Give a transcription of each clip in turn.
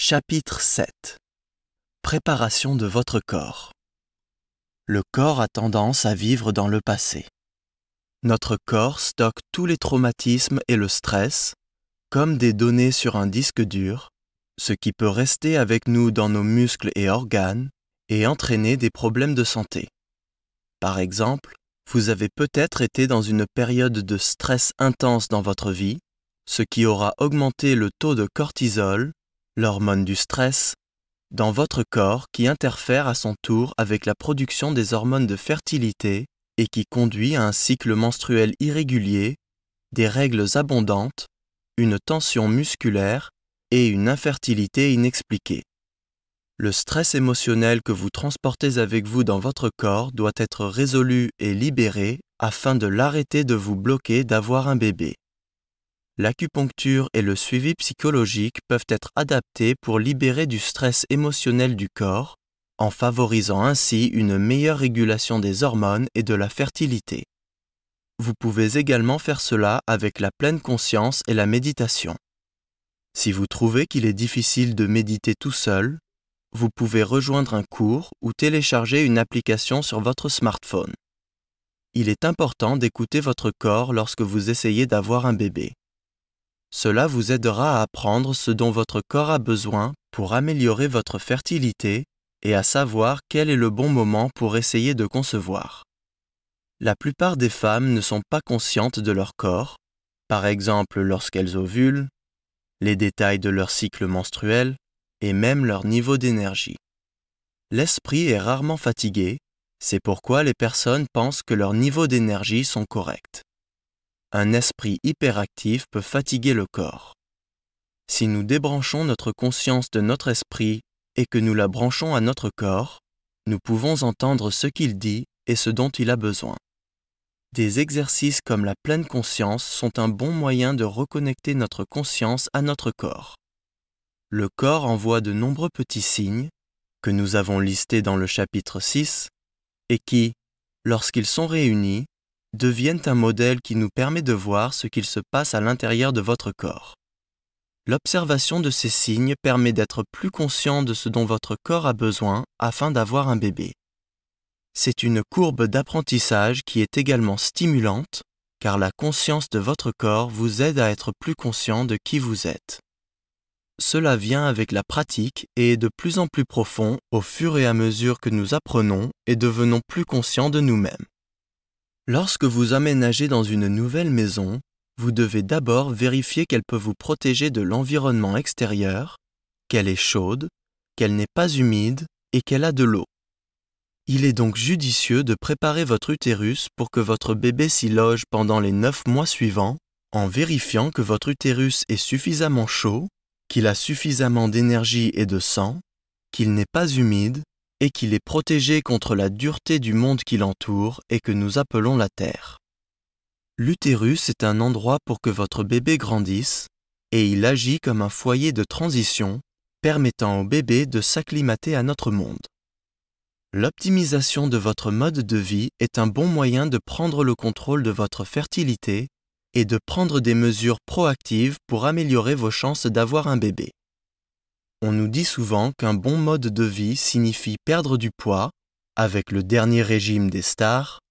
Chapitre 7. Préparation de votre corps. Le corps a tendance à vivre dans le passé. Notre corps stocke tous les traumatismes et le stress comme des données sur un disque dur, ce qui peut rester avec nous dans nos muscles et organes et entraîner des problèmes de santé. Par exemple, vous avez peut-être été dans une période de stress intense dans votre vie, ce qui aura augmenté le taux de cortisol, l'hormone du stress, dans votre corps qui interfère à son tour avec la production des hormones de fertilité et qui conduit à un cycle menstruel irrégulier, des règles abondantes, une tension musculaire et une infertilité inexpliquée. Le stress émotionnel que vous transportez avec vous dans votre corps doit être résolu et libéré afin de l'arrêter de vous bloquer d'avoir un bébé. L'acupuncture et le suivi psychologique peuvent être adaptés pour libérer du stress émotionnel du corps, en favorisant ainsi une meilleure régulation des hormones et de la fertilité. Vous pouvez également faire cela avec la pleine conscience et la méditation. Si vous trouvez qu'il est difficile de méditer tout seul, vous pouvez rejoindre un cours ou télécharger une application sur votre smartphone. Il est important d'écouter votre corps lorsque vous essayez d'avoir un bébé. Cela vous aidera à apprendre ce dont votre corps a besoin pour améliorer votre fertilité et à savoir quel est le bon moment pour essayer de concevoir. La plupart des femmes ne sont pas conscientes de leur corps, par exemple lorsqu'elles ovulent, les détails de leur cycle menstruel et même leur niveau d'énergie. L'esprit est rarement fatigué, c'est pourquoi les personnes pensent que leurs niveaux d'énergie sont corrects. Un esprit hyperactif peut fatiguer le corps. Si nous débranchons notre conscience de notre esprit et que nous la branchons à notre corps, nous pouvons entendre ce qu'il dit et ce dont il a besoin. Des exercices comme la pleine conscience sont un bon moyen de reconnecter notre conscience à notre corps. Le corps envoie de nombreux petits signes, que nous avons listés dans le chapitre 6, et qui, lorsqu'ils sont réunis, deviennent un modèle qui nous permet de voir ce qu'il se passe à l'intérieur de votre corps. L'observation de ces signes permet d'être plus conscient de ce dont votre corps a besoin afin d'avoir un bébé. C'est une courbe d'apprentissage qui est également stimulante, car la conscience de votre corps vous aide à être plus conscient de qui vous êtes. Cela vient avec la pratique et est de plus en plus profond au fur et à mesure que nous apprenons et devenons plus conscients de nous-mêmes. Lorsque vous aménagez dans une nouvelle maison, vous devez d'abord vérifier qu'elle peut vous protéger de l'environnement extérieur, qu'elle est chaude, qu'elle n'est pas humide et qu'elle a de l'eau. Il est donc judicieux de préparer votre utérus pour que votre bébé s'y loge pendant les 9 mois suivants, en vérifiant que votre utérus est suffisamment chaud, qu'il a suffisamment d'énergie et de sang, qu'il n'est pas humide, et qu'il est protégé contre la dureté du monde qui l'entoure et que nous appelons la Terre. L'utérus est un endroit pour que votre bébé grandisse, et il agit comme un foyer de transition, permettant au bébé de s'acclimater à notre monde. L'optimisation de votre mode de vie est un bon moyen de prendre le contrôle de votre fertilité et de prendre des mesures proactives pour améliorer vos chances d'avoir un bébé. On nous dit souvent qu'un bon mode de vie signifie perdre du poids, avec le dernier régime des stars,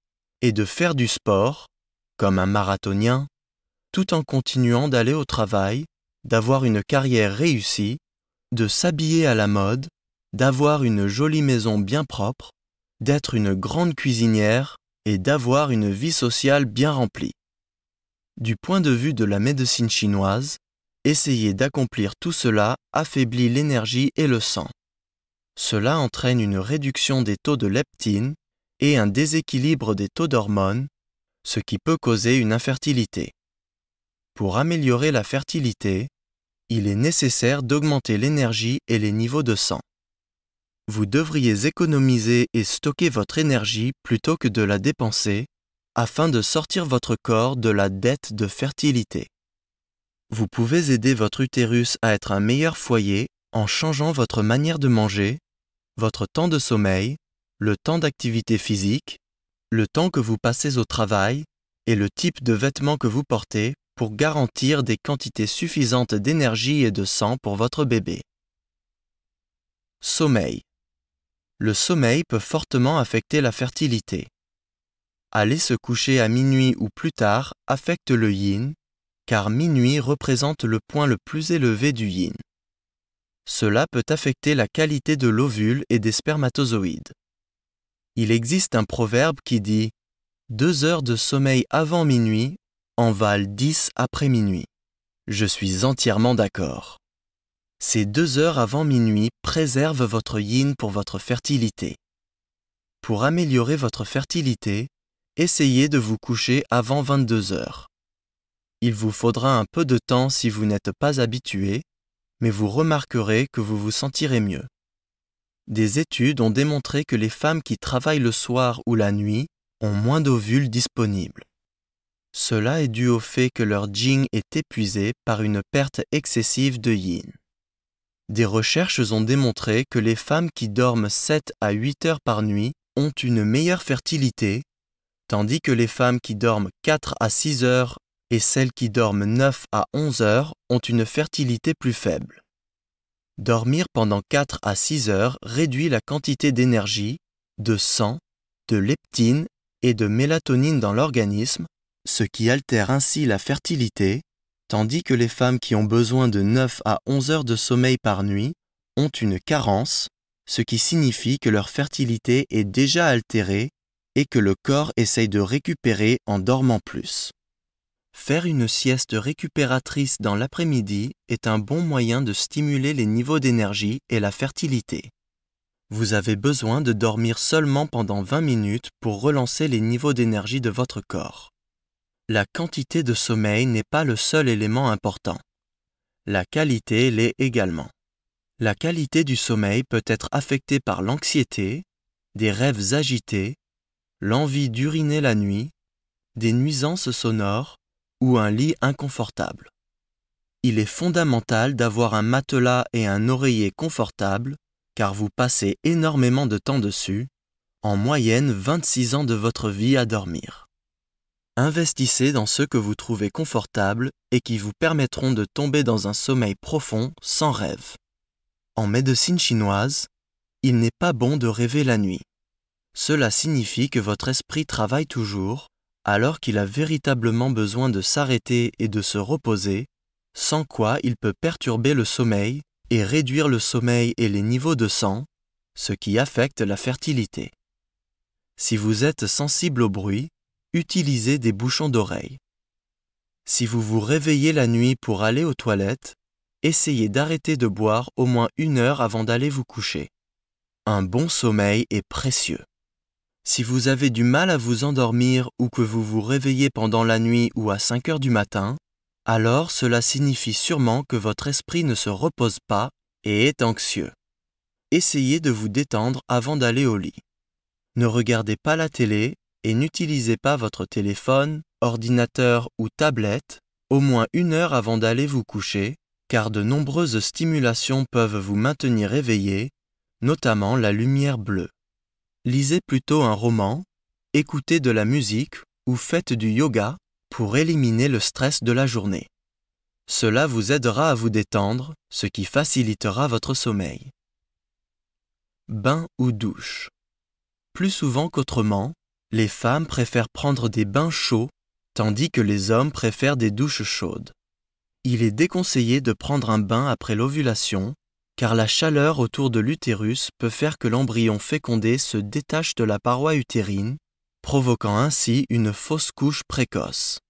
et de faire du sport, comme un marathonien, tout en continuant d'aller au travail, d'avoir une carrière réussie, de s'habiller à la mode, d'avoir une jolie maison bien propre, d'être une grande cuisinière et d'avoir une vie sociale bien remplie. Du point de vue de la médecine chinoise, essayer d'accomplir tout cela affaiblit l'énergie et le sang. Cela entraîne une réduction des taux de leptine et un déséquilibre des taux d'hormones, ce qui peut causer une infertilité. Pour améliorer la fertilité, il est nécessaire d'augmenter l'énergie et les niveaux de sang. Vous devriez économiser et stocker votre énergie plutôt que de la dépenser, afin de sortir votre corps de la dette de fertilité. Vous pouvez aider votre utérus à être un meilleur foyer en changeant votre manière de manger, votre temps de sommeil, le temps d'activité physique, le temps que vous passez au travail et le type de vêtements que vous portez pour garantir des quantités suffisantes d'énergie et de sang pour votre bébé. Sommeil. Le sommeil peut fortement affecter la fertilité. Aller se coucher à minuit ou plus tard affecte le yin, car minuit représente le point le plus élevé du yin. Cela peut affecter la qualité de l'ovule et des spermatozoïdes. Il existe un proverbe qui dit « 2 heures de sommeil avant minuit en valent 10 après minuit ». Je suis entièrement d'accord. Ces 2 heures avant minuit préservent votre yin pour votre fertilité. Pour améliorer votre fertilité, essayez de vous coucher avant 22 heures. Il vous faudra un peu de temps si vous n'êtes pas habitué, mais vous remarquerez que vous vous sentirez mieux. Des études ont démontré que les femmes qui travaillent le soir ou la nuit ont moins d'ovules disponibles. Cela est dû au fait que leur jing est épuisé par une perte excessive de yin. Des recherches ont démontré que les femmes qui dorment 7 à 8 heures par nuit ont une meilleure fertilité, tandis que les femmes qui dorment 4 à 6 heures et celles qui dorment 9 à 11 heures ont une fertilité plus faible. Dormir pendant 4 à 6 heures réduit la quantité d'énergie, de sang, de leptine et de mélatonine dans l'organisme, ce qui altère ainsi la fertilité, tandis que les femmes qui ont besoin de 9 à 11 heures de sommeil par nuit ont une carence, ce qui signifie que leur fertilité est déjà altérée et que le corps essaye de récupérer en dormant plus. Faire une sieste récupératrice dans l'après-midi est un bon moyen de stimuler les niveaux d'énergie et la fertilité. Vous avez besoin de dormir seulement pendant 20 minutes pour relancer les niveaux d'énergie de votre corps. La quantité de sommeil n'est pas le seul élément important. La qualité l'est également. La qualité du sommeil peut être affectée par l'anxiété, des rêves agités, l'envie d'uriner la nuit, des nuisances sonores ou un lit inconfortable. Il est fondamental d'avoir un matelas et un oreiller confortables car vous passez énormément de temps dessus, en moyenne 26 ans de votre vie à dormir. Investissez dans ceux que vous trouvez confortables et qui vous permettront de tomber dans un sommeil profond sans rêve. En médecine chinoise, il n'est pas bon de rêver la nuit. Cela signifie que votre esprit travaille toujours, alors qu'il a véritablement besoin de s'arrêter et de se reposer, sans quoi il peut perturber le sommeil et réduire le sommeil et les niveaux de sang, ce qui affecte la fertilité. Si vous êtes sensible au bruit, utilisez des bouchons d'oreille. Si vous vous réveillez la nuit pour aller aux toilettes, essayez d'arrêter de boire au moins 1 heure avant d'aller vous coucher. Un bon sommeil est précieux. Si vous avez du mal à vous endormir ou que vous vous réveillez pendant la nuit ou à 5 heures du matin, alors cela signifie sûrement que votre esprit ne se repose pas et est anxieux. Essayez de vous détendre avant d'aller au lit. Ne regardez pas la télé et n'utilisez pas votre téléphone, ordinateur ou tablette au moins 1 heure avant d'aller vous coucher, car de nombreuses stimulations peuvent vous maintenir éveillé, notamment la lumière bleue. Lisez plutôt un roman, écoutez de la musique ou faites du yoga pour éliminer le stress de la journée. Cela vous aidera à vous détendre, ce qui facilitera votre sommeil. Bain ou douche. Plus souvent qu'autrement, les femmes préfèrent prendre des bains chauds, tandis que les hommes préfèrent des douches chaudes. Il est déconseillé de prendre un bain après l'ovulation, car la chaleur autour de l'utérus peut faire que l'embryon fécondé se détache de la paroi utérine, provoquant ainsi une fausse couche précoce.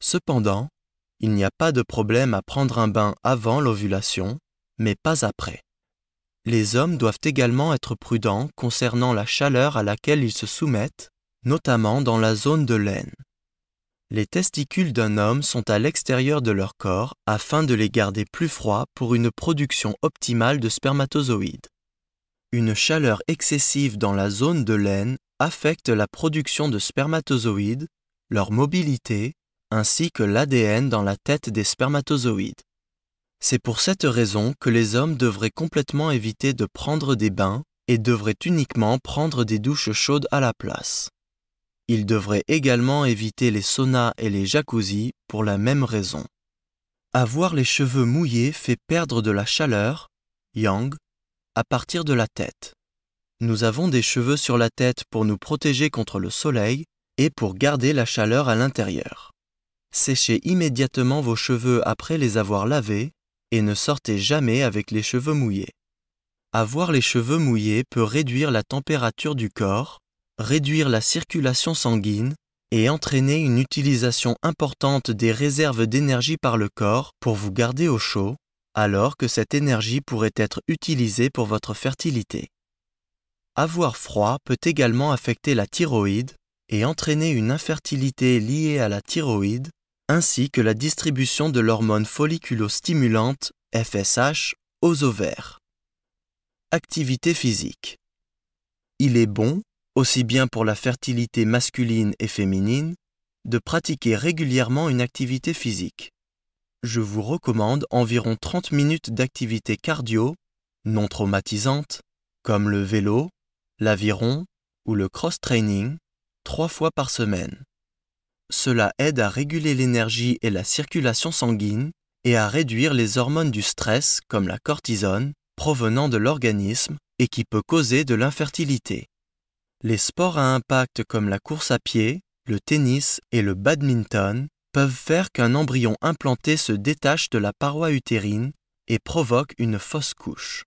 Cependant, il n'y a pas de problème à prendre un bain avant l'ovulation, mais pas après. Les hommes doivent également être prudents concernant la chaleur à laquelle ils se soumettent, notamment dans la zone de l'aine. Les testicules d'un homme sont à l'extérieur de leur corps afin de les garder plus froids pour une production optimale de spermatozoïdes. Une chaleur excessive dans la zone de l'aine affecte la production de spermatozoïdes, leur mobilité, ainsi que l'ADN dans la tête des spermatozoïdes. C'est pour cette raison que les hommes devraient complètement éviter de prendre des bains et devraient uniquement prendre des douches chaudes à la place. Ils devraient également éviter les saunas et les jacuzzis pour la même raison. Avoir les cheveux mouillés fait perdre de la chaleur, yang, à partir de la tête. Nous avons des cheveux sur la tête pour nous protéger contre le soleil et pour garder la chaleur à l'intérieur. Séchez immédiatement vos cheveux après les avoir lavés et ne sortez jamais avec les cheveux mouillés. Avoir les cheveux mouillés peut réduire la température du corps, réduire la circulation sanguine et entraîner une utilisation importante des réserves d'énergie par le corps pour vous garder au chaud, alors que cette énergie pourrait être utilisée pour votre fertilité. Avoir froid peut également affecter la thyroïde et entraîner une infertilité liée à la thyroïde, ainsi que la distribution de l'hormone folliculostimulante, FSH, aux ovaires. Activité physique. Il est bon, aussi bien pour la fertilité masculine et féminine, de pratiquer régulièrement une activité physique. Je vous recommande environ 30 minutes d'activité cardio, non traumatisante, comme le vélo, l'aviron ou le cross-training, 3 fois par semaine. Cela aide à réguler l'énergie et la circulation sanguine et à réduire les hormones du stress comme la cortisone provenant de l'organisme et qui peut causer de l'infertilité. Les sports à impact comme la course à pied, le tennis et le badminton peuvent faire qu'un embryon implanté se détache de la paroi utérine et provoque une fausse couche.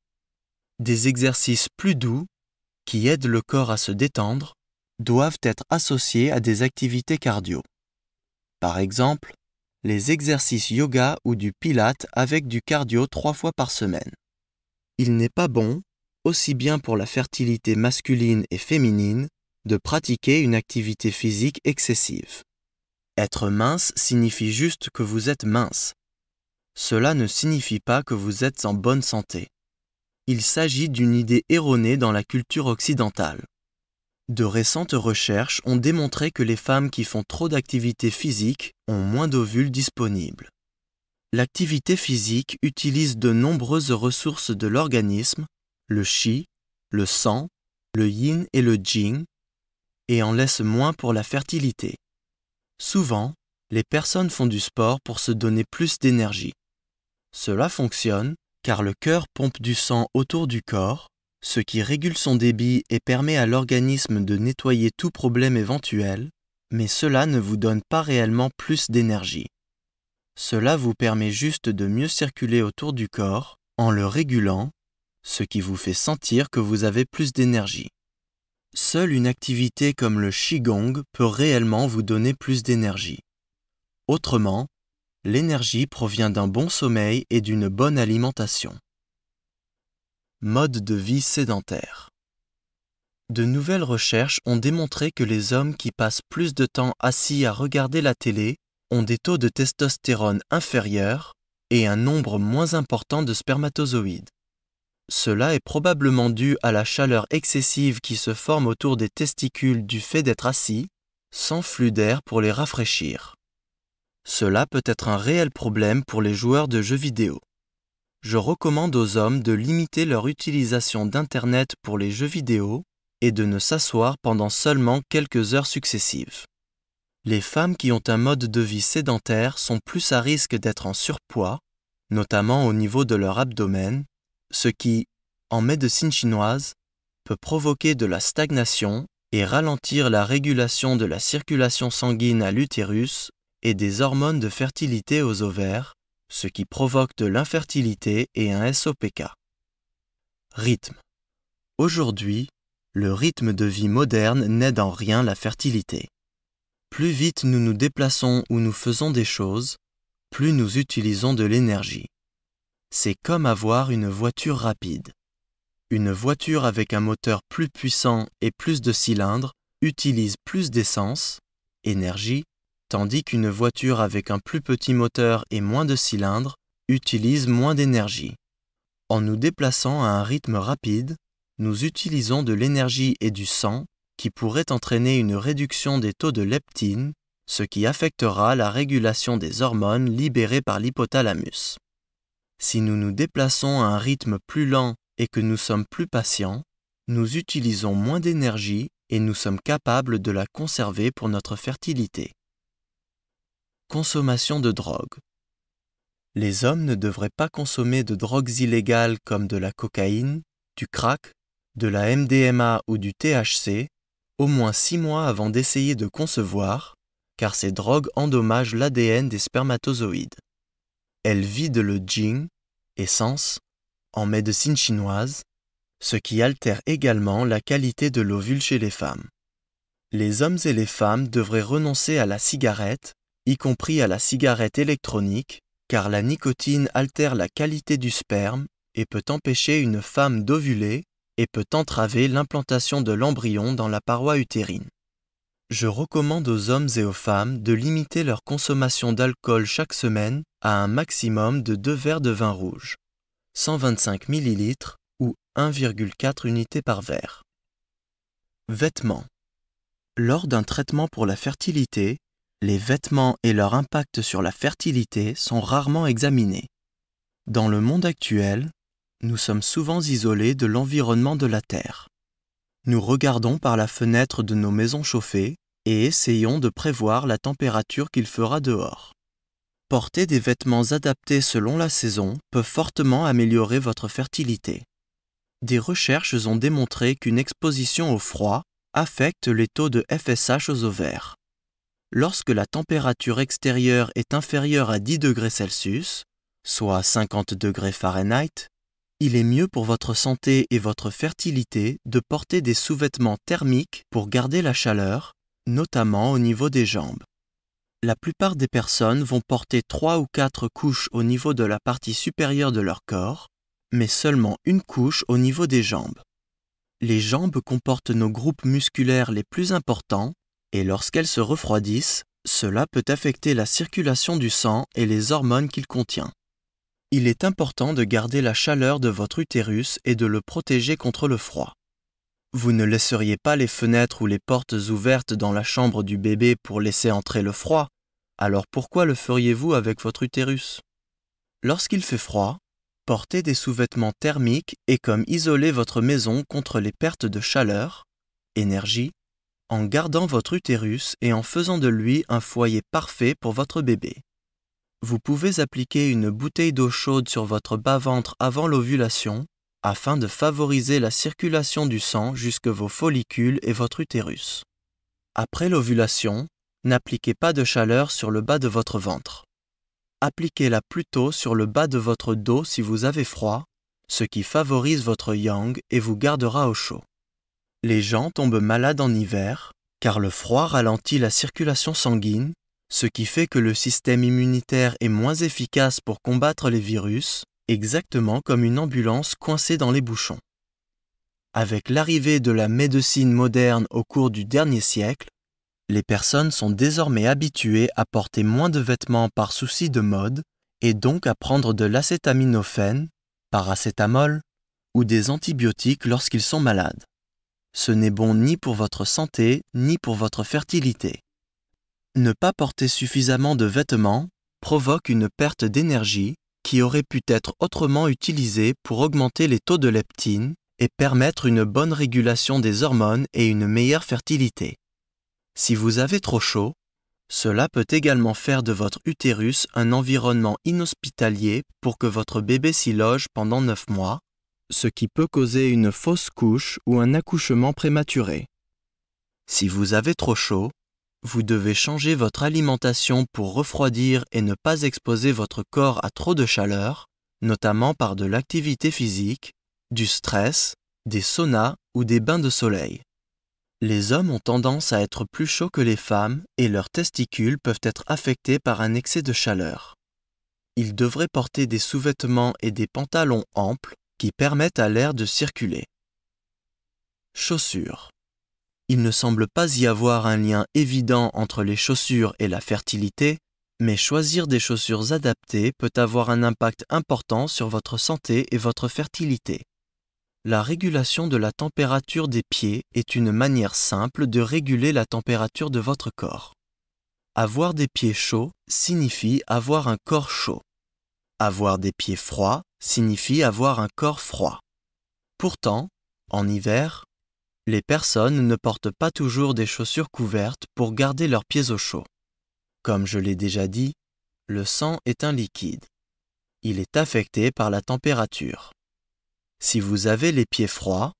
Des exercices plus doux, qui aident le corps à se détendre, doivent être associés à des activités cardio. Par exemple, les exercices yoga ou du pilate avec du cardio 3 fois par semaine. Il n'est pas bon, aussi bien pour la fertilité masculine et féminine, de pratiquer une activité physique excessive. Être mince signifie juste que vous êtes mince. Cela ne signifie pas que vous êtes en bonne santé. Il s'agit d'une idée erronée dans la culture occidentale. De récentes recherches ont démontré que les femmes qui font trop d'activité physique ont moins d'ovules disponibles. L'activité physique utilise de nombreuses ressources de l'organisme, le chi, le sang, le yin et le jing, et en laisse moins pour la fertilité. Souvent, les personnes font du sport pour se donner plus d'énergie. Cela fonctionne car le cœur pompe du sang autour du corps, ce qui régule son débit et permet à l'organisme de nettoyer tout problème éventuel, mais cela ne vous donne pas réellement plus d'énergie. Cela vous permet juste de mieux circuler autour du corps en le régulant, ce qui vous fait sentir que vous avez plus d'énergie. Seule une activité comme le Qigong peut réellement vous donner plus d'énergie. Autrement, l'énergie provient d'un bon sommeil et d'une bonne alimentation. Mode de vie sédentaire. De nouvelles recherches ont démontré que les hommes qui passent plus de temps assis à regarder la télé ont des taux de testostérone inférieurs et un nombre moins important de spermatozoïdes. Cela est probablement dû à la chaleur excessive qui se forme autour des testicules du fait d'être assis, sans flux d'air pour les rafraîchir. Cela peut être un réel problème pour les joueurs de jeux vidéo. Je recommande aux hommes de limiter leur utilisation d'Internet pour les jeux vidéo et de ne s'asseoir pendant seulement quelques heures successives. Les femmes qui ont un mode de vie sédentaire sont plus à risque d'être en surpoids, notamment au niveau de leur abdomen, ce qui, en médecine chinoise, peut provoquer de la stagnation et ralentir la régulation de la circulation sanguine à l'utérus et des hormones de fertilité aux ovaires, ce qui provoque de l'infertilité et un SOPK. Rythme. Aujourd'hui, le rythme de vie moderne n'aide en rien la fertilité. Plus vite nous nous déplaçons ou nous faisons des choses, plus nous utilisons de l'énergie. C'est comme avoir une voiture rapide. Une voiture avec un moteur plus puissant et plus de cylindres utilise plus d'essence, énergie, tandis qu'une voiture avec un plus petit moteur et moins de cylindres utilise moins d'énergie. En nous déplaçant à un rythme rapide, nous utilisons de l'énergie et du sang qui pourrait entraîner une réduction des taux de leptine, ce qui affectera la régulation des hormones libérées par l'hypothalamus. Si nous nous déplaçons à un rythme plus lent et que nous sommes plus patients, nous utilisons moins d'énergie et nous sommes capables de la conserver pour notre fertilité. Consommation de drogue. Les hommes ne devraient pas consommer de drogues illégales comme de la cocaïne, du crack, de la MDMA ou du THC, au moins 6 mois avant d'essayer de concevoir, car ces drogues endommagent l'ADN des spermatozoïdes. Elles vident le jing, essence, en médecine chinoise, ce qui altère également la qualité de l'ovule chez les femmes. Les hommes et les femmes devraient renoncer à la cigarette, y compris à la cigarette électronique, car la nicotine altère la qualité du sperme et peut empêcher une femme d'ovuler et peut entraver l'implantation de l'embryon dans la paroi utérine. Je recommande aux hommes et aux femmes de limiter leur consommation d'alcool chaque semaine à un maximum de 2 verres de vin rouge, 125 ml ou 1,4 unités par verre. Vêtements. Lors d'un traitement pour la fertilité, les vêtements et leur impact sur la fertilité sont rarement examinés. Dans le monde actuel, nous sommes souvent isolés de l'environnement de la Terre. Nous regardons par la fenêtre de nos maisons chauffées et essayons de prévoir la température qu'il fera dehors. Porter des vêtements adaptés selon la saison peut fortement améliorer votre fertilité. Des recherches ont démontré qu'une exposition au froid affecte les taux de FSH aux ovaires. Lorsque la température extérieure est inférieure à 10 degrés Celsius, soit 50 degrés Fahrenheit, il est mieux pour votre santé et votre fertilité de porter des sous-vêtements thermiques pour garder la chaleur, notamment au niveau des jambes. La plupart des personnes vont porter 3 ou 4 couches au niveau de la partie supérieure de leur corps, mais seulement une couche au niveau des jambes. Les jambes comportent nos groupes musculaires les plus importants et lorsqu'elles se refroidissent, cela peut affecter la circulation du sang et les hormones qu'il contient. Il est important de garder la chaleur de votre utérus et de le protéger contre le froid. Vous ne laisseriez pas les fenêtres ou les portes ouvertes dans la chambre du bébé pour laisser entrer le froid, alors pourquoi le feriez-vous avec votre utérus? Lorsqu'il fait froid, portez des sous-vêtements thermiques et comme isoler votre maison contre les pertes de chaleur, énergie, en gardant votre utérus et en faisant de lui un foyer parfait pour votre bébé. Vous pouvez appliquer une bouteille d'eau chaude sur votre bas-ventre avant l'ovulation afin de favoriser la circulation du sang jusque vos follicules et votre utérus. Après l'ovulation, n'appliquez pas de chaleur sur le bas de votre ventre. Appliquez-la plutôt sur le bas de votre dos si vous avez froid, ce qui favorise votre yang et vous gardera au chaud. Les gens tombent malades en hiver, car le froid ralentit la circulation sanguine, ce qui fait que le système immunitaire est moins efficace pour combattre les virus, exactement comme une ambulance coincée dans les bouchons. Avec l'arrivée de la médecine moderne au cours du dernier siècle, les personnes sont désormais habituées à porter moins de vêtements par souci de mode et donc à prendre de l'acétaminophène, paracétamol ou des antibiotiques lorsqu'ils sont malades. Ce n'est bon ni pour votre santé ni pour votre fertilité. Ne pas porter suffisamment de vêtements provoque une perte d'énergie qui aurait pu être autrement utilisée pour augmenter les taux de leptine et permettre une bonne régulation des hormones et une meilleure fertilité. Si vous avez trop chaud, cela peut également faire de votre utérus un environnement inhospitalier pour que votre bébé s'y loge pendant 9 mois, ce qui peut causer une fausse couche ou un accouchement prématuré. Si vous avez trop chaud, vous devez changer votre alimentation pour refroidir et ne pas exposer votre corps à trop de chaleur, notamment par de l'activité physique, du stress, des saunas ou des bains de soleil. Les hommes ont tendance à être plus chauds que les femmes et leurs testicules peuvent être affectés par un excès de chaleur. Ils devraient porter des sous-vêtements et des pantalons amples qui permettent à l'air de circuler. Chaussures. Il ne semble pas y avoir un lien évident entre les chaussures et la fertilité, mais choisir des chaussures adaptées peut avoir un impact important sur votre santé et votre fertilité. La régulation de la température des pieds est une manière simple de réguler la température de votre corps. Avoir des pieds chauds signifie avoir un corps chaud. Avoir des pieds froids signifie avoir un corps froid. Pourtant, en hiver, les personnes ne portent pas toujours des chaussures couvertes pour garder leurs pieds au chaud. Comme je l'ai déjà dit, le sang est un liquide. Il est affecté par la température. Si vous avez les pieds froids,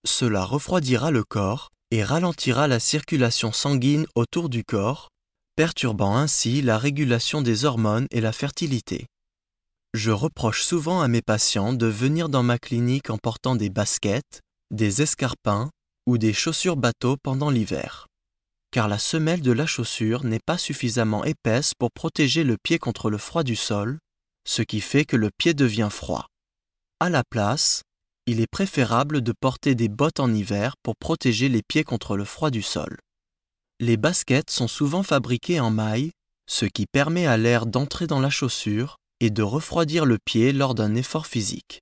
cela refroidira le corps et ralentira la circulation sanguine autour du corps, perturbant ainsi la régulation des hormones et la fertilité. Je reproche souvent à mes patients de venir dans ma clinique en portant des baskets, des escarpins ou des chaussures bateau pendant l'hiver, car la semelle de la chaussure n'est pas suffisamment épaisse pour protéger le pied contre le froid du sol, ce qui fait que le pied devient froid. À la place, il est préférable de porter des bottes en hiver pour protéger les pieds contre le froid du sol. Les baskets sont souvent fabriquées en maille, ce qui permet à l'air d'entrer dans la chaussure et de refroidir le pied lors d'un effort physique.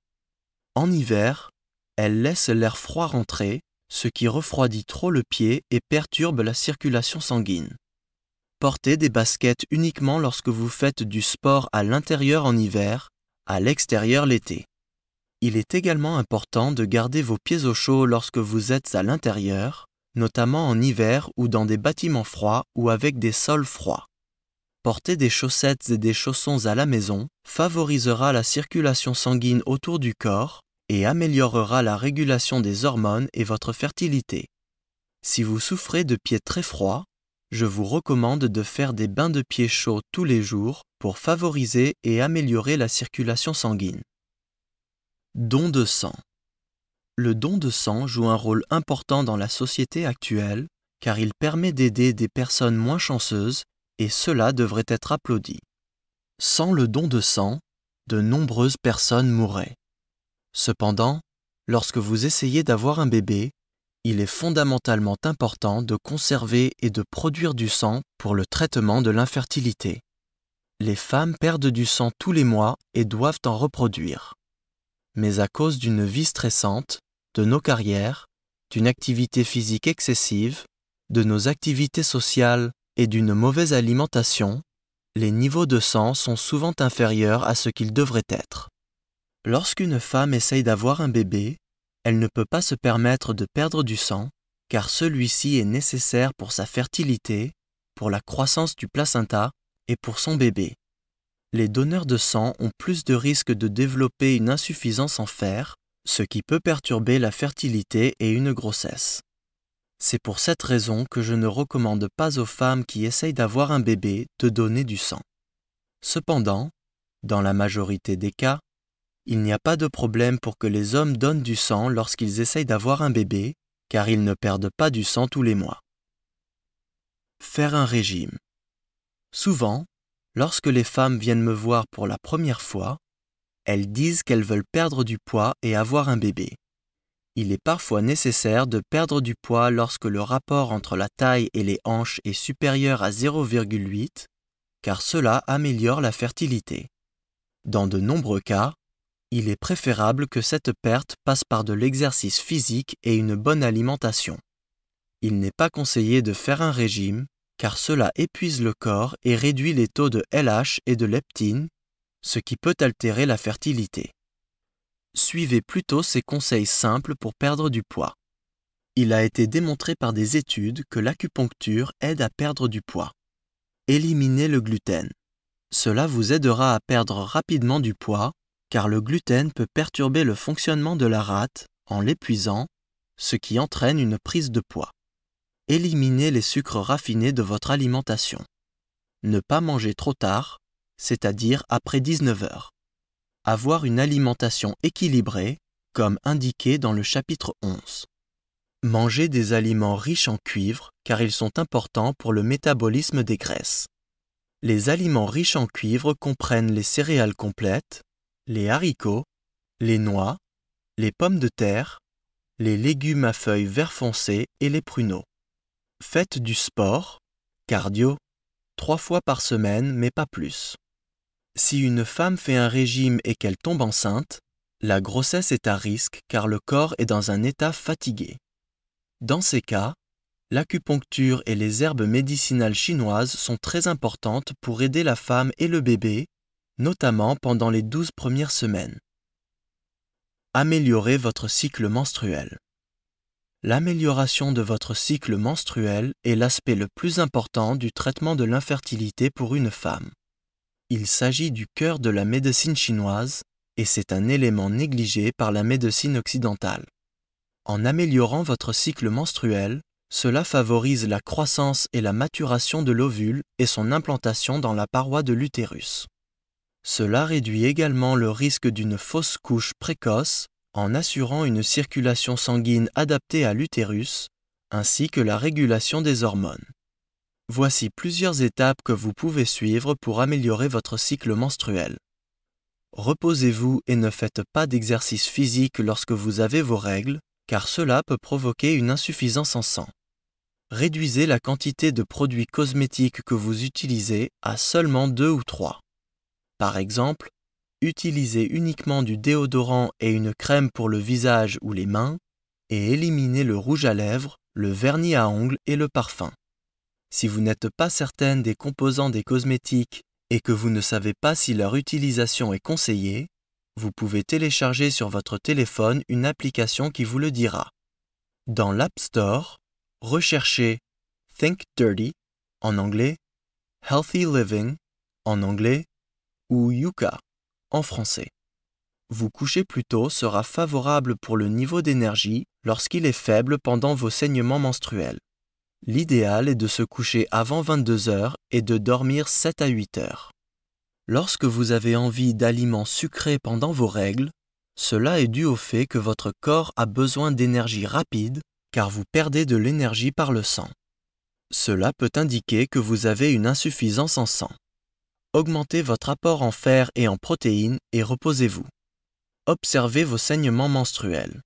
En hiver, elles laissent l'air froid rentrer, ce qui refroidit trop le pied et perturbe la circulation sanguine. Portez des baskets uniquement lorsque vous faites du sport à l'intérieur en hiver, à l'extérieur l'été. Il est également important de garder vos pieds au chaud lorsque vous êtes à l'intérieur, notamment en hiver ou dans des bâtiments froids ou avec des sols froids. Porter des chaussettes et des chaussons à la maison favorisera la circulation sanguine autour du corps et améliorera la régulation des hormones et votre fertilité. Si vous souffrez de pieds très froids, je vous recommande de faire des bains de pieds chauds tous les jours pour favoriser et améliorer la circulation sanguine. Don de sang. Le don de sang joue un rôle important dans la société actuelle car il permet d'aider des personnes moins chanceuses et cela devrait être applaudi. Sans le don de sang, de nombreuses personnes mourraient. Cependant, lorsque vous essayez d'avoir un bébé, il est fondamentalement important de conserver et de produire du sang pour le traitement de l'infertilité. Les femmes perdent du sang tous les mois et doivent en reproduire. Mais à cause d'une vie stressante, de nos carrières, d'une activité physique excessive, de nos activités sociales et d'une mauvaise alimentation, les niveaux de sang sont souvent inférieurs à ce qu'ils devraient être. Lorsqu'une femme essaye d'avoir un bébé, elle ne peut pas se permettre de perdre du sang, car celui-ci est nécessaire pour sa fertilité, pour la croissance du placenta et pour son bébé. Les donneurs de sang ont plus de risques de développer une insuffisance en fer, ce qui peut perturber la fertilité et une grossesse. C'est pour cette raison que je ne recommande pas aux femmes qui essayent d'avoir un bébé de donner du sang. Cependant, dans la majorité des cas, il n'y a pas de problème pour que les hommes donnent du sang lorsqu'ils essayent d'avoir un bébé, car ils ne perdent pas du sang tous les mois. Faire un régime. Souvent, lorsque les femmes viennent me voir pour la première fois, elles disent qu'elles veulent perdre du poids et avoir un bébé. Il est parfois nécessaire de perdre du poids lorsque le rapport entre la taille et les hanches est supérieur à 0,8, car cela améliore la fertilité. Dans de nombreux cas, il est préférable que cette perte passe par de l'exercice physique et une bonne alimentation. Il n'est pas conseillé de faire un régime, car cela épuise le corps et réduit les taux de LH et de leptine, ce qui peut altérer la fertilité. Suivez plutôt ces conseils simples pour perdre du poids. Il a été démontré par des études que l'acupuncture aide à perdre du poids. Éliminez le gluten. Cela vous aidera à perdre rapidement du poids, car le gluten peut perturber le fonctionnement de la rate en l'épuisant, ce qui entraîne une prise de poids. Éliminez les sucres raffinés de votre alimentation. Ne pas manger trop tard, c'est-à-dire après 19 heures. Avoir une alimentation équilibrée, comme indiqué dans le chapitre 11. Manger des aliments riches en cuivre, car ils sont importants pour le métabolisme des graisses. Les aliments riches en cuivre comprennent les céréales complètes, les haricots, les noix, les pommes de terre, les légumes à feuilles vert foncé et les pruneaux. Faites du sport, cardio, 3 fois par semaine, mais pas plus. Si une femme fait un régime et qu'elle tombe enceinte, la grossesse est à risque car le corps est dans un état fatigué. Dans ces cas, l'acupuncture et les herbes médicinales chinoises sont très importantes pour aider la femme et le bébé, notamment pendant les 12 premières semaines. Améliorez votre cycle menstruel. L'amélioration de votre cycle menstruel est l'aspect le plus important du traitement de l'infertilité pour une femme. Il s'agit du cœur de la médecine chinoise et c'est un élément négligé par la médecine occidentale. En améliorant votre cycle menstruel, cela favorise la croissance et la maturation de l'ovule et son implantation dans la paroi de l'utérus. Cela réduit également le risque d'une fausse couche précoce en assurant une circulation sanguine adaptée à l'utérus, ainsi que la régulation des hormones. Voici plusieurs étapes que vous pouvez suivre pour améliorer votre cycle menstruel. Reposez-vous et ne faites pas d'exercice physique lorsque vous avez vos règles, car cela peut provoquer une insuffisance en sang. Réduisez la quantité de produits cosmétiques que vous utilisez à seulement 2 ou 3. Par exemple, utilisez uniquement du déodorant et une crème pour le visage ou les mains, et éliminez le rouge à lèvres, le vernis à ongles et le parfum. Si vous n'êtes pas certaine des composants des cosmétiques et que vous ne savez pas si leur utilisation est conseillée, vous pouvez télécharger sur votre téléphone une application qui vous le dira. Dans l'App Store, recherchez Think Dirty en anglais, Healthy Living en anglais ou Yuka en français. Vous coucher plus tôt sera favorable pour le niveau d'énergie lorsqu'il est faible pendant vos saignements menstruels. L'idéal est de se coucher avant 22 heures et de dormir 7 à 8 heures. Lorsque vous avez envie d'aliments sucrés pendant vos règles, cela est dû au fait que votre corps a besoin d'énergie rapide car vous perdez de l'énergie par le sang. Cela peut indiquer que vous avez une insuffisance en sang. Augmentez votre apport en fer et en protéines et reposez-vous. Observez vos saignements menstruels.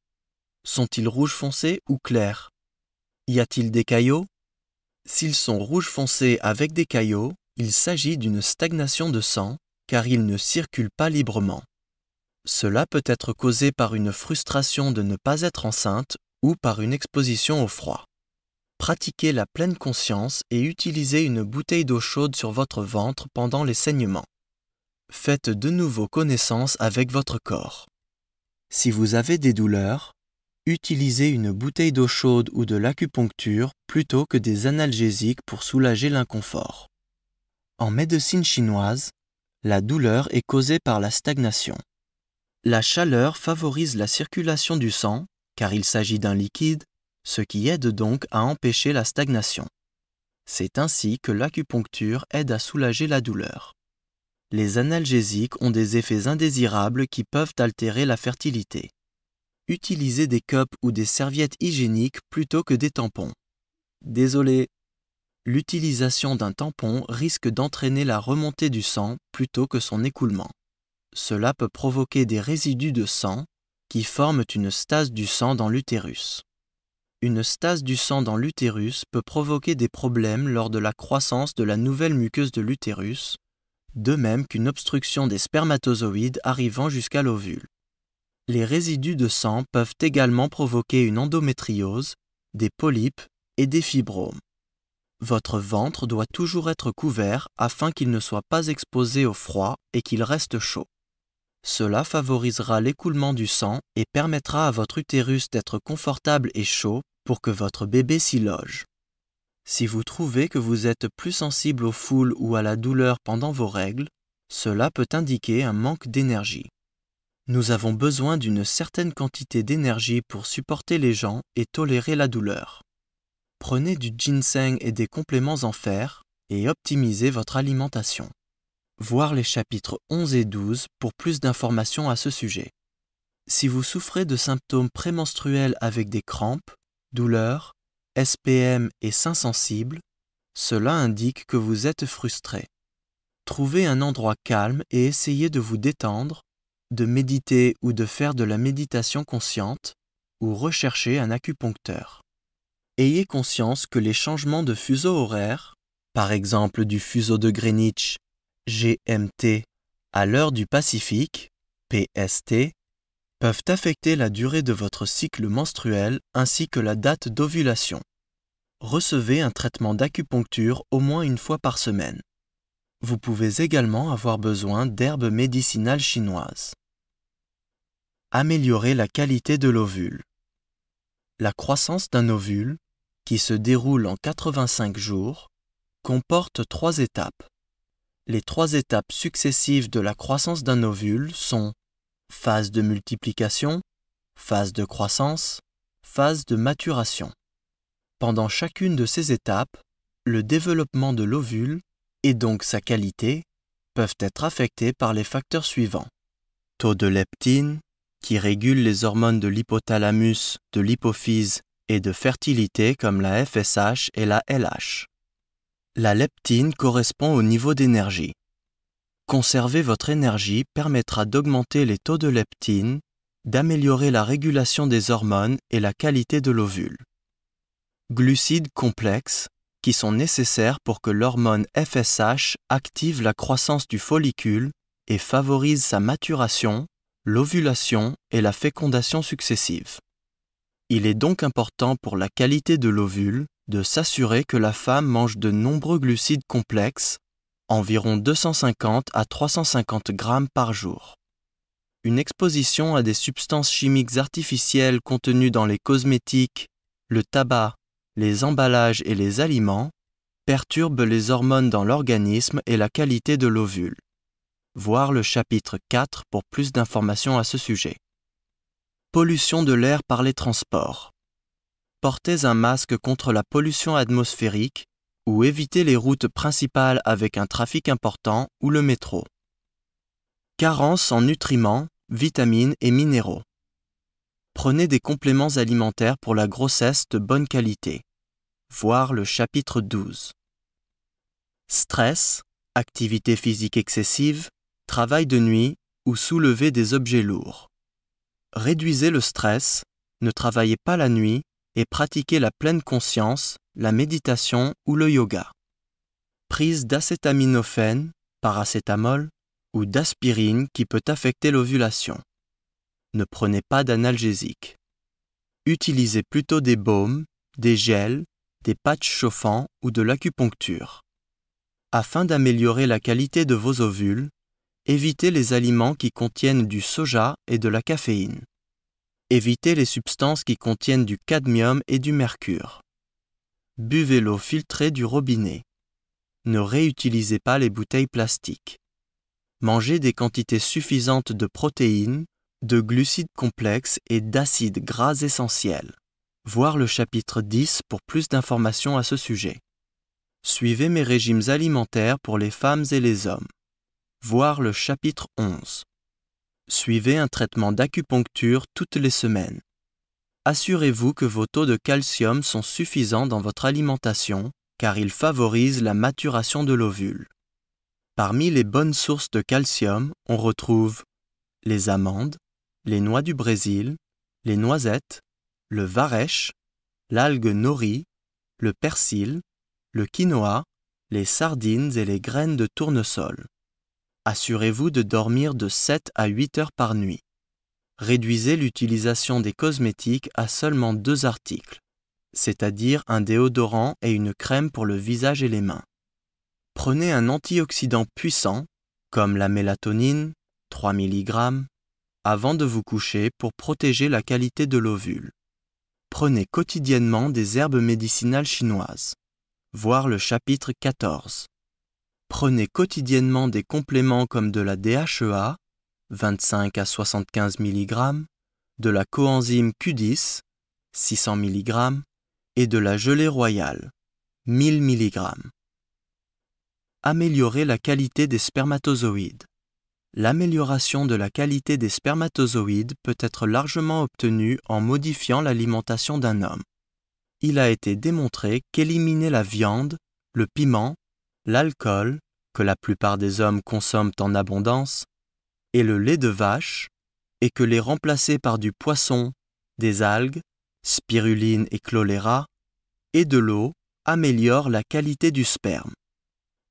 Sont-ils rouge foncé ou clairs? Y a-t-il des caillots? S'ils sont rouge foncé avec des caillots, il s'agit d'une stagnation de sang car il ne circule pas librement. Cela peut être causé par une frustration de ne pas être enceinte ou par une exposition au froid. Pratiquez la pleine conscience et utilisez une bouteille d'eau chaude sur votre ventre pendant les saignements. Faites de nouveau connaissance avec votre corps. Si vous avez des douleurs, utilisez une bouteille d'eau chaude ou de l'acupuncture plutôt que des analgésiques pour soulager l'inconfort. En médecine chinoise, la douleur est causée par la stagnation. La chaleur favorise la circulation du sang, car il s'agit d'un liquide, ce qui aide donc à empêcher la stagnation. C'est ainsi que l'acupuncture aide à soulager la douleur. Les analgésiques ont des effets indésirables qui peuvent altérer la fertilité. Utilisez des cups ou des serviettes hygiéniques plutôt que des tampons. Désolé, l'utilisation d'un tampon risque d'entraîner la remontée du sang plutôt que son écoulement. Cela peut provoquer des résidus de sang qui forment une stase du sang dans l'utérus. Une stase du sang dans l'utérus peut provoquer des problèmes lors de la croissance de la nouvelle muqueuse de l'utérus, de même qu'une obstruction des spermatozoïdes arrivant jusqu'à l'ovule. Les résidus de sang peuvent également provoquer une endométriose, des polypes et des fibromes. Votre ventre doit toujours être couvert afin qu'il ne soit pas exposé au froid et qu'il reste chaud. Cela favorisera l'écoulement du sang et permettra à votre utérus d'être confortable et chaud pour que votre bébé s'y loge. Si vous trouvez que vous êtes plus sensible aux foules ou à la douleur pendant vos règles, cela peut indiquer un manque d'énergie. Nous avons besoin d'une certaine quantité d'énergie pour supporter les gens et tolérer la douleur. Prenez du ginseng et des compléments en fer et optimisez votre alimentation. Voir les chapitres 11 et 12 pour plus d'informations à ce sujet. Si vous souffrez de symptômes prémenstruels avec des crampes, douleurs, SPM et seins sensibles, cela indique que vous êtes frustré. Trouvez un endroit calme et essayez de vous détendre, de méditer ou de faire de la méditation consciente, ou recherchez un acupuncteur. Ayez conscience que les changements de fuseau horaire, par exemple du fuseau de Greenwich, GMT, à l'heure du Pacifique, PST, peuvent affecter la durée de votre cycle menstruel ainsi que la date d'ovulation. Recevez un traitement d'acupuncture au moins une fois par semaine. Vous pouvez également avoir besoin d'herbes médicinales chinoises. Améliorer la qualité de l'ovule. La croissance d'un ovule, qui se déroule en 85 jours, comporte 3 étapes. Les 3 étapes successives de la croissance d'un ovule sont phase de multiplication, phase de croissance, phase de maturation. Pendant chacune de ces étapes, le développement de l'ovule, et donc sa qualité, peuvent être affectés par les facteurs suivants. Taux de leptine, qui régule les hormones de l'hypothalamus, de l'hypophyse et de fertilité comme la FSH et la LH. La leptine correspond au niveau d'énergie. Conserver votre énergie permettra d'augmenter les taux de leptine, d'améliorer la régulation des hormones et la qualité de l'ovule. Glucides complexes, qui sont nécessaires pour que l'hormone FSH active la croissance du follicule et favorise sa maturation, l'ovulation et la fécondation successives. Il est donc important pour la qualité de l'ovule de s'assurer que la femme mange de nombreux glucides complexes, environ 250 à 350 grammes par jour. Une exposition à des substances chimiques artificielles contenues dans les cosmétiques, le tabac, les emballages et les aliments perturbent les hormones dans l'organisme et la qualité de l'ovule. Voir le chapitre 4 pour plus d'informations à ce sujet. Pollution de l'air par les transports. Portez un masque contre la pollution atmosphérique ou évitez les routes principales avec un trafic important ou le métro. Carence en nutriments, vitamines et minéraux. Prenez des compléments alimentaires pour la grossesse de bonne qualité. Voir le chapitre 12. Stress, activité physique excessive, travail de nuit ou soulever des objets lourds. Réduisez le stress, ne travaillez pas la nuit et pratiquez la pleine conscience, la méditation ou le yoga. Prise d'acétaminophène, paracétamol ou d'aspirine qui peut affecter l'ovulation. Ne prenez pas d'analgésiques. Utilisez plutôt des baumes, des gels, des patchs chauffants ou de l'acupuncture. Afin d'améliorer la qualité de vos ovules, évitez les aliments qui contiennent du soja et de la caféine. Évitez les substances qui contiennent du cadmium et du mercure. Buvez l'eau filtrée du robinet. Ne réutilisez pas les bouteilles plastiques. Mangez des quantités suffisantes de protéines, de glucides complexes et d'acides gras essentiels. Voir le chapitre 10 pour plus d'informations à ce sujet. Suivez mes régimes alimentaires pour les femmes et les hommes. Voir le chapitre 11. Suivez un traitement d'acupuncture toutes les semaines. Assurez-vous que vos taux de calcium sont suffisants dans votre alimentation, car ils favorisent la maturation de l'ovule. Parmi les bonnes sources de calcium, on retrouve les amandes, les noix du Brésil, les noisettes, le varech, l'algue nori, le persil, le quinoa, les sardines et les graines de tournesol. Assurez-vous de dormir de 7 à 8 heures par nuit. Réduisez l'utilisation des cosmétiques à seulement 2 articles, c'est-à-dire un déodorant et une crème pour le visage et les mains. Prenez un antioxydant puissant, comme la mélatonine, 3 mg, avant de vous coucher pour protéger la qualité de l'ovule. Prenez quotidiennement des herbes médicinales chinoises. Voir le chapitre 14. Prenez quotidiennement des compléments comme de la DHEA, 25 à 75 mg, de la coenzyme Q10, 600 mg, et de la gelée royale, 1000 mg. Améliorer la qualité des spermatozoïdes. L'amélioration de la qualité des spermatozoïdes peut être largement obtenue en modifiant l'alimentation d'un homme. Il a été démontré qu'éliminer la viande, le piment, l'alcool, que la plupart des hommes consomment en abondance, et le lait de vache, et que les remplacer par du poisson, des algues, spiruline et chlorella, et de l'eau améliore la qualité du sperme.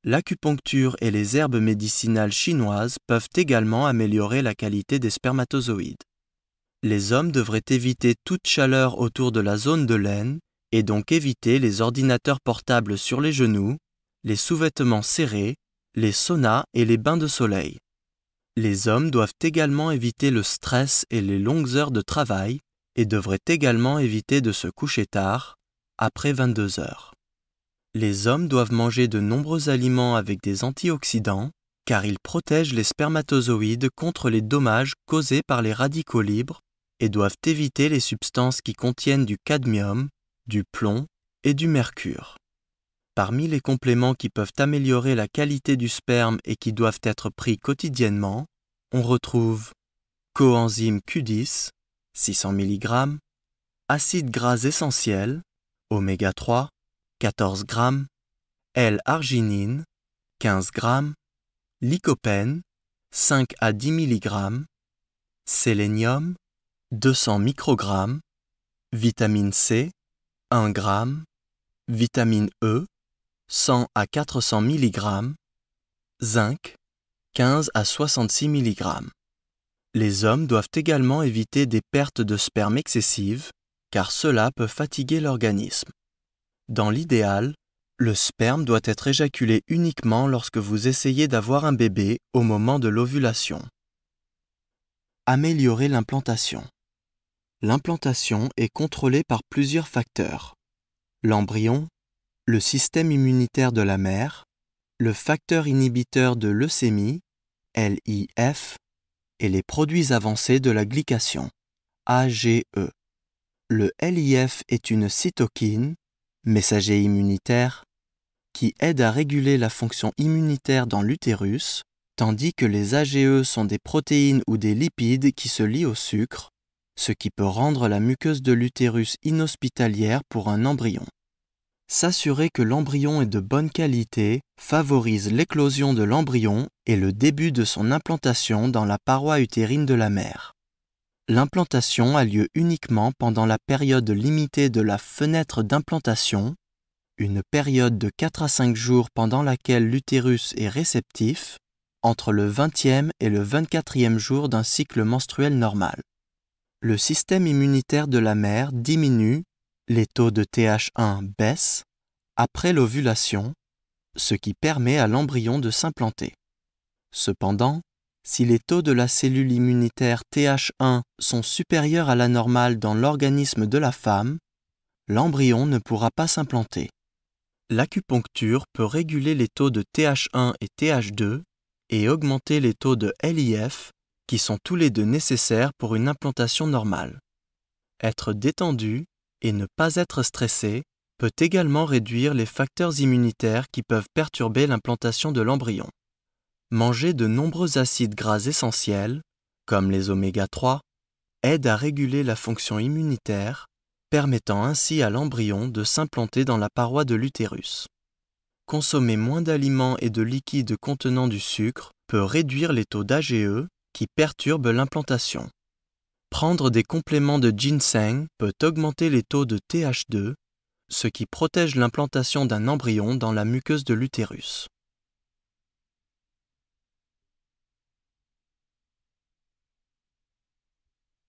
L'acupuncture et les herbes médicinales chinoises peuvent également améliorer la qualité des spermatozoïdes. Les hommes devraient éviter toute chaleur autour de la zone de l'aine et donc éviter les ordinateurs portables sur les genoux, les sous-vêtements serrés, les saunas et les bains de soleil. Les hommes doivent également éviter le stress et les longues heures de travail et devraient également éviter de se coucher tard, après 22 heures. Les hommes doivent manger de nombreux aliments avec des antioxydants, car ils protègent les spermatozoïdes contre les dommages causés par les radicaux libres et doivent éviter les substances qui contiennent du cadmium, du plomb et du mercure. Parmi les compléments qui peuvent améliorer la qualité du sperme et qui doivent être pris quotidiennement, on retrouve coenzyme Q10, 600 mg, acides gras essentiels, oméga 3, 14 g, L-arginine, 15 g, lycopène, 5 à 10 mg, sélénium, 200 microgrammes, vitamine C, 1 g, vitamine E, 100 à 400 mg, zinc, 15 à 66 mg. Les hommes doivent également éviter des pertes de sperme excessives, car cela peut fatiguer l'organisme. Dans l'idéal, le sperme doit être éjaculé uniquement lorsque vous essayez d'avoir un bébé au moment de l'ovulation. Améliorer l'implantation. L'implantation est contrôlée par plusieurs facteurs. L'embryon, le système immunitaire de la mère, le facteur inhibiteur de leucémie, LIF, et les produits avancés de la glycation, AGE. Le LIF est une cytokine, messager immunitaire, qui aide à réguler la fonction immunitaire dans l'utérus, tandis que les AGE sont des protéines ou des lipides qui se lient au sucre, ce qui peut rendre la muqueuse de l'utérus inhospitalière pour un embryon. S'assurer que l'embryon est de bonne qualité favorise l'éclosion de l'embryon et le début de son implantation dans la paroi utérine de la mère. L'implantation a lieu uniquement pendant la période limitée de la fenêtre d'implantation, une période de 4 à 5 jours pendant laquelle l'utérus est réceptif, entre le 20e et le 24e jour d'un cycle menstruel normal. Le système immunitaire de la mère diminue, les taux de TH1 baissent après l'ovulation, ce qui permet à l'embryon de s'implanter. Cependant, si les taux de la cellule immunitaire TH1 sont supérieurs à la normale dans l'organisme de la femme, l'embryon ne pourra pas s'implanter. L'acupuncture peut réguler les taux de TH1 et TH2 et augmenter les taux de LIF, qui sont tous les deux nécessaires pour une implantation normale. Être détendu et ne pas être stressé peut également réduire les facteurs immunitaires qui peuvent perturber l'implantation de l'embryon. Manger de nombreux acides gras essentiels, comme les oméga 3, aide à réguler la fonction immunitaire, permettant ainsi à l'embryon de s'implanter dans la paroi de l'utérus. Consommer moins d'aliments et de liquides contenant du sucre peut réduire les taux d'AGE qui perturbent l'implantation. Prendre des compléments de ginseng peut augmenter les taux de TH2, ce qui protège l'implantation d'un embryon dans la muqueuse de l'utérus.